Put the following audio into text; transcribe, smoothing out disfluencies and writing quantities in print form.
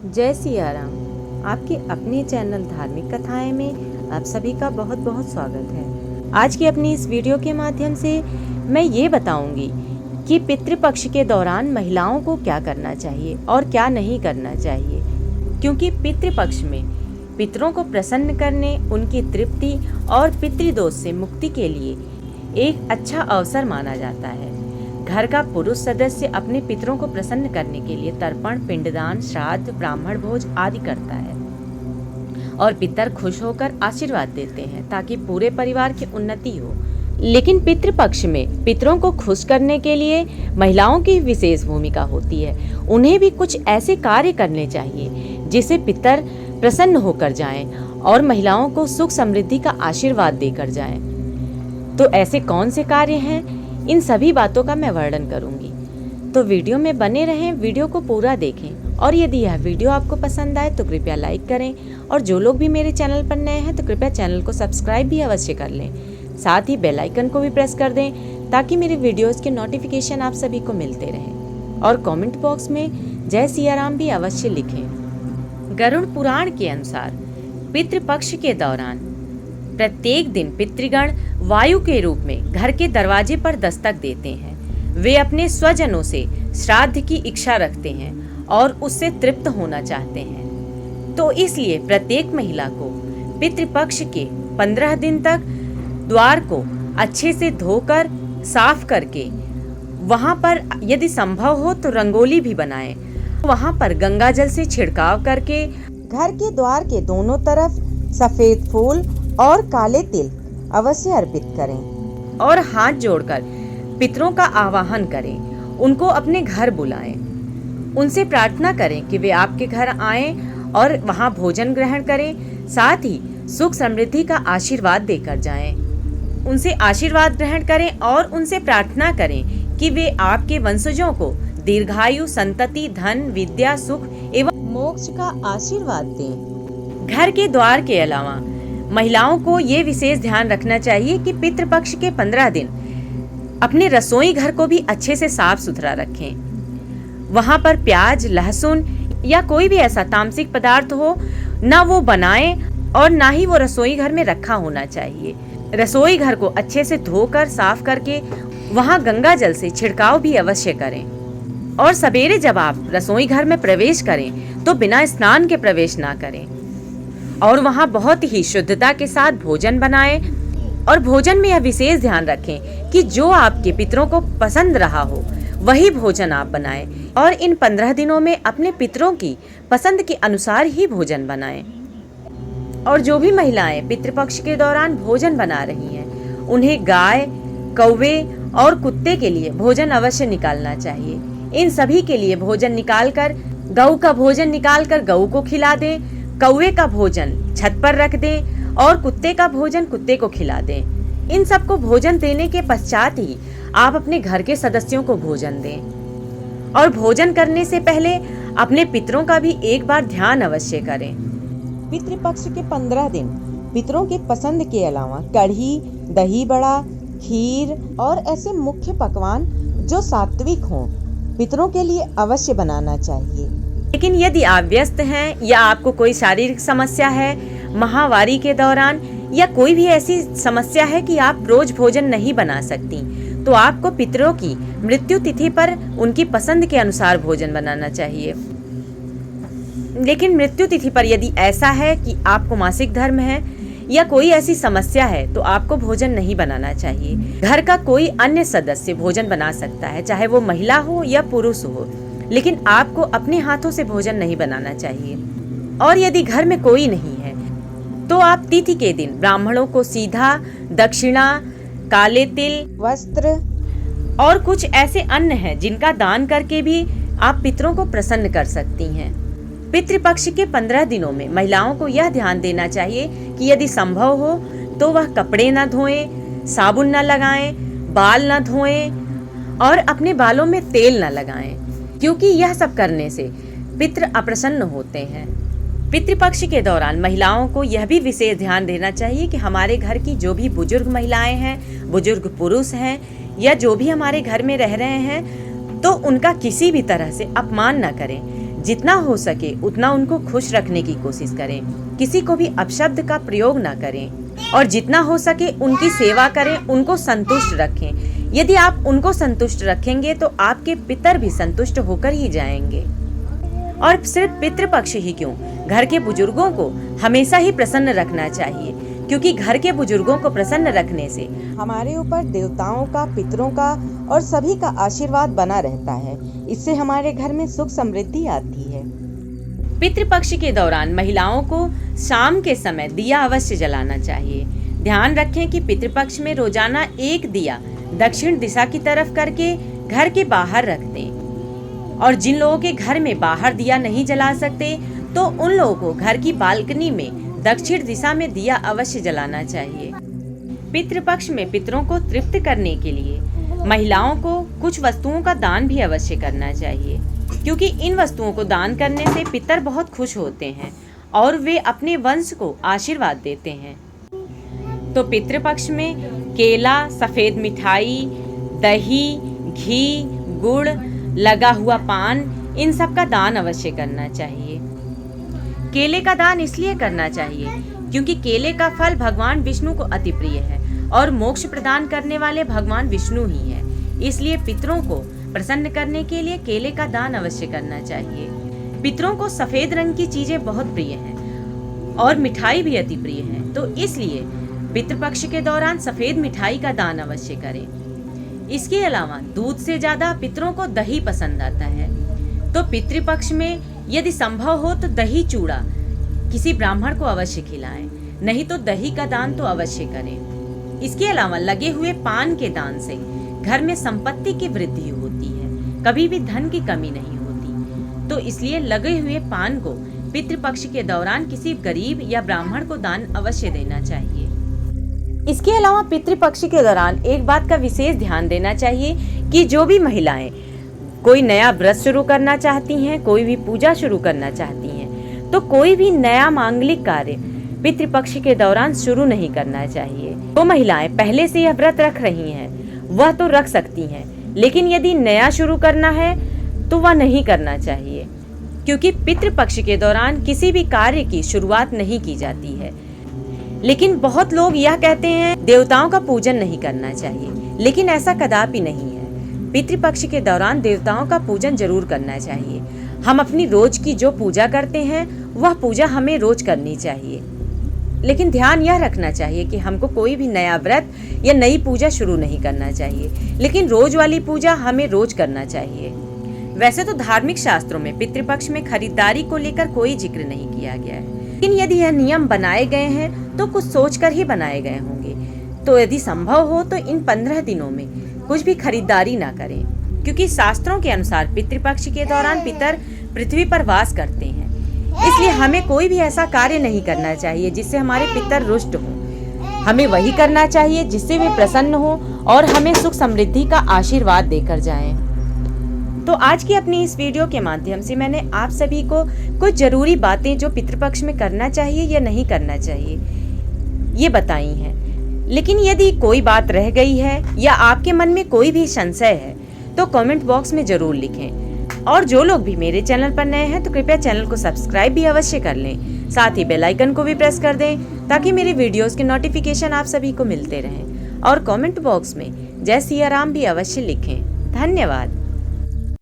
जय सिया राम। आपके अपने चैनल धार्मिक कथाएं में आप सभी का बहुत बहुत स्वागत है। आज की अपनी इस वीडियो के माध्यम से मैं ये बताऊंगी कि पितृपक्ष के दौरान महिलाओं को क्या करना चाहिए और क्या नहीं करना चाहिए, क्योंकि पितृपक्ष में पितरों को प्रसन्न करने, उनकी तृप्ति और पितृदोष से मुक्ति के लिए एक अच्छा अवसर माना जाता है। घर का पुरुष सदस्य अपने पितरों को प्रसन्न करने के लिए तर्पण, पिंडदान, श्राद्ध, ब्राह्मण भोज आदि करता है और पितर खुश होकर आशीर्वाद देते हैं ताकि पूरे परिवार की उन्नति हो। लेकिन पितृपक्ष में पितरों को खुश करने के लिए महिलाओं की विशेष भूमिका होती है। उन्हें भी कुछ ऐसे कार्य करने चाहिए जिससे पितर प्रसन्न होकर जाएं और महिलाओं को सुख समृद्धि का आशीर्वाद देकर जाएं। तो ऐसे कौन से कार्य हैं, इन सभी बातों का मैं वर्णन करूंगी। तो वीडियो में बने रहें, वीडियो को पूरा देखें और यदि यह वीडियो आपको पसंद आए तो कृपया लाइक करें और जो लोग भी मेरे चैनल पर नए हैं तो कृपया चैनल को सब्सक्राइब भी अवश्य कर लें। साथ ही बेल आइकन को भी प्रेस कर दें ताकि मेरे वीडियोस के नोटिफिकेशन आप सभी को मिलते रहें। और कमेंट बॉक्स में जय सिया राम भी अवश्य लिखें। गरुड़ पुराण के अनुसार पितृपक्ष के दौरान प्रत्येक दिन पितृगण वायु के रूप में घर के दरवाजे पर दस्तक देते हैं। वे अपने स्वजनों से श्राद्ध की इच्छा रखते हैं और उससे तृप्त होना चाहते हैं। तो इसलिए प्रत्येक महिला को पितृपक्ष के 15 दिन तक द्वार को अच्छे से धोकर साफ करके वहां पर यदि संभव हो तो रंगोली भी बनाएं। वहां पर गंगा जल से छिड़काव करके घर के द्वार के दोनों तरफ सफेद फूल और काले तिल अवश्य अर्पित करें और हाथ जोड़कर पितरों का आवाहन करें। उनको अपने घर बुलाएं, उनसे प्रार्थना करें कि वे आपके घर आएं और वहां भोजन ग्रहण करें। साथ ही सुख समृद्धि का आशीर्वाद देकर जाएं। उनसे आशीर्वाद ग्रहण करें और उनसे प्रार्थना करें कि वे आपके वंशजों को दीर्घायु, संतति, धन, विद्या, सुख एवं मोक्ष का आशीर्वाद दें। घर के द्वार के अलावा महिलाओं को ये विशेष ध्यान रखना चाहिए कि पितृपक्ष के 15 दिन अपने रसोई घर को भी अच्छे से साफ सुथरा रखें। वहां पर प्याज, लहसुन या कोई भी ऐसा तामसिक पदार्थ हो ना वो बनाएं और ना ही वो रसोई घर में रखा होना चाहिए। रसोई घर को अच्छे से धोकर साफ करके वहां गंगा जल से छिड़काव भी अवश्य करें। और सवेरे जब आप रसोई घर में प्रवेश करें तो बिना स्नान के प्रवेश ना करें और वहां बहुत ही शुद्धता के साथ भोजन बनाएं। और भोजन में यह विशेष ध्यान रखें कि जो आपके पितरों को पसंद रहा हो वही भोजन आप बनाएं और इन 15 दिनों में अपने पितरों की पसंद के अनुसार ही भोजन बनाएं। और जो भी महिलाएं पितृपक्ष के दौरान भोजन बना रही हैं, उन्हें गाय, कौवे और कुत्ते के लिए भोजन अवश्य निकालना चाहिए। इन सभी के लिए भोजन निकालकर गऊ का भोजन निकालकर गऊ को खिला दें, कौवे का भोजन छत पर रख दें और कुत्ते का भोजन कुत्ते को खिला दें। इन सबको भोजन देने के पश्चात ही आप अपने घर के सदस्यों को भोजन दें। और भोजन करने से पहले अपने पितरों का भी एक बार ध्यान अवश्य करें। पितृपक्ष के 15 दिन पितरों के पसंद के अलावा कढ़ी, दही बड़ा, खीर और ऐसे मुख्य पकवान जो सात्विक हों पितरों के लिए अवश्य बनाना चाहिए। लेकिन यदि आप व्यस्त हैं या आपको कोई शारीरिक समस्या है, माहवारी के दौरान या कोई भी ऐसी समस्या है कि आप रोज भोजन नहीं बना सकती, तो आपको पितरों की मृत्यु तिथि पर उनकी पसंद के अनुसार भोजन बनाना चाहिए। लेकिन मृत्यु तिथि पर यदि ऐसा है कि आपको मासिक धर्म है या कोई ऐसी समस्या है तो आपको भोजन नहीं बनाना चाहिए। घर का कोई अन्य सदस्य भोजन बना सकता है, चाहे वो महिला हो या पुरुष हो, लेकिन आपको अपने हाथों से भोजन नहीं बनाना चाहिए। और यदि घर में कोई नहीं है तो आप तिथि के दिन ब्राह्मणों को सीधा, दक्षिणा, काले तिल, वस्त्र और कुछ ऐसे अन्न हैं जिनका दान करके भी आप पितरों को प्रसन्न कर सकती हैं। पितृपक्ष के 15 दिनों में महिलाओं को यह ध्यान देना चाहिए कि यदि संभव हो तो वह कपड़े न धोएं, साबुन न लगाएं, बाल न धोएं और अपने बालों में तेल न लगाएं, क्योंकि यह सब करने से पितृ अप्रसन्न होते हैं। पितृपक्ष के दौरान महिलाओं को यह भी विशेष ध्यान देना चाहिए कि हमारे घर की जो भी बुजुर्ग महिलाएं हैं, बुजुर्ग पुरुष हैं या जो भी हमारे घर में रह रहे हैं, तो उनका किसी भी तरह से अपमान न करें। जितना हो सके उतना उनको खुश रखने की कोशिश करें, किसी को भी अपशब्द का प्रयोग ना करें और जितना हो सके उनकी सेवा करें, उनको संतुष्ट रखें। यदि आप उनको संतुष्ट रखेंगे तो आपके पितर भी संतुष्ट होकर ही जाएंगे। और सिर्फ पितृपक्ष ही क्यों, घर के बुजुर्गों को हमेशा ही प्रसन्न रखना चाहिए, क्योंकि घर के बुजुर्गों को प्रसन्न रखने से हमारे ऊपर देवताओं का, पितरों का और सभी का आशीर्वाद बना रहता है। इससे हमारे घर में सुख समृद्धि आती है। पितृपक्ष के दौरान महिलाओं को शाम के समय दिया अवश्य जलाना चाहिए। ध्यान रखें कि पितृपक्ष में रोजाना एक दिया दक्षिण दिशा की तरफ करके घर के बाहर रख दें। और जिन लोगों के घर में बाहर दिया नहीं जला सकते तो उन लोगों को घर की बालकनी में दक्षिण दिशा में दिया अवश्य जलाना चाहिए। पितृपक्ष में पितरों को तृप्त करने के लिए महिलाओं को कुछ वस्तुओं का दान भी अवश्य करना चाहिए, क्योंकि इन वस्तुओं को दान करने से पितर बहुत खुश होते हैं और वे अपने वंश को आशीर्वाद देते हैं। तो पितृपक्ष में केला, सफेद मिठाई, दही, घी, गुड़, लगा हुआ पान, इन सब का दान अवश्य करना चाहिए। केले का दान इसलिए करना चाहिए क्योंकि केले का फल भगवान विष्णु को अति प्रिय है और मोक्ष प्रदान करने वाले भगवान विष्णु ही है। इसलिए पितरों को प्रसन्न करने के लिए केले का दान अवश्य करना चाहिए। पितरों को सफेद रंग की चीजें बहुत प्रिय हैं और मिठाई भी अति प्रिय है, तो इसलिए पितृपक्ष के दौरान सफेद मिठाई का दान अवश्य करें। इसके अलावा दूध से ज्यादा पितरों को दही पसंद आता है, तो पितृपक्ष में यदि संभव हो तो दही चूड़ा किसी ब्राह्मण को अवश्य खिलाएं, नहीं तो दही का दान तो अवश्य करें। इसके अलावा लगे हुए पान के दान से घर में संपत्ति की वृद्धि होती है, कभी भी धन की कमी नहीं होती, तो इसलिए लगे हुए पान को पितृपक्ष के दौरान किसी गरीब या ब्राह्मण को दान अवश्य देना चाहिए। इसके अलावा पितृपक्ष के दौरान एक बात का विशेष ध्यान देना चाहिए कि जो भी महिलाएं कोई नया व्रत शुरू करना चाहती हैं, कोई भी पूजा शुरू करना चाहती हैं, तो कोई भी नया मांगलिक कार्य पितृपक्ष के दौरान शुरू नहीं करना चाहिए। तो महिलाएं पहले से यह व्रत रख रही हैं, वह तो रख सकती हैं, लेकिन यदि नया शुरू करना है तो वह नहीं करना चाहिए, क्योंकि पितृपक्ष के दौरान किसी भी कार्य की शुरुआत नहीं की जाती है। लेकिन बहुत लोग यह कहते हैं देवताओं का पूजन नहीं करना चाहिए, लेकिन ऐसा कदापि नहीं है। पितृपक्ष के दौरान देवताओं का पूजन जरूर करना चाहिए। हम अपनी रोज की जो पूजा करते हैं वह पूजा हमें रोज करनी चाहिए, लेकिन ध्यान यह रखना चाहिए कि हमको कोई भी नया व्रत या नई पूजा शुरू नहीं करना चाहिए, लेकिन रोज वाली पूजा हमें रोज करना चाहिए। वैसे तो धार्मिक शास्त्रों में पितृपक्ष में खरीदारी को लेकर कोई जिक्र नहीं किया गया है, लेकिन यदि यह नियम बनाए गए हैं तो कुछ सोचकर ही बनाए गए होंगे। तो यदि संभव हो तो इन 15 दिनों में कुछ भी खरीदारी ना करें, क्योंकि शास्त्रों के अनुसार पितृपक्ष के दौरान पितर पृथ्वी पर वास करते हैं। इसलिए हमें कोई भी ऐसा कार्य नहीं करना चाहिए जिससे हमारे पितर रुष्ट हों। हमें वही करना चाहिए जिससे वे प्रसन्न हो और हमें सुख समृद्धि का आशीर्वाद देकर जाएं। तो आज की अपनी इस वीडियो के माध्यम से मैंने आप सभी को कुछ जरूरी बातें जो पितृपक्ष में करना चाहिए या नहीं करना चाहिए ये बताई हैं। लेकिन यदि कोई बात रह गई है या आपके मन में कोई भी संशय है तो कमेंट बॉक्स में जरूर लिखें। और जो लोग भी मेरे चैनल पर नए हैं तो कृपया चैनल को सब्सक्राइब भी अवश्य कर लें, साथ ही बेल आइकन को भी प्रेस कर दें ताकि मेरी वीडियोस के नोटिफिकेशन आप सभी को मिलते रहें। और कमेंट बॉक्स में जय सिया राम भी अवश्य लिखें। धन्यवाद।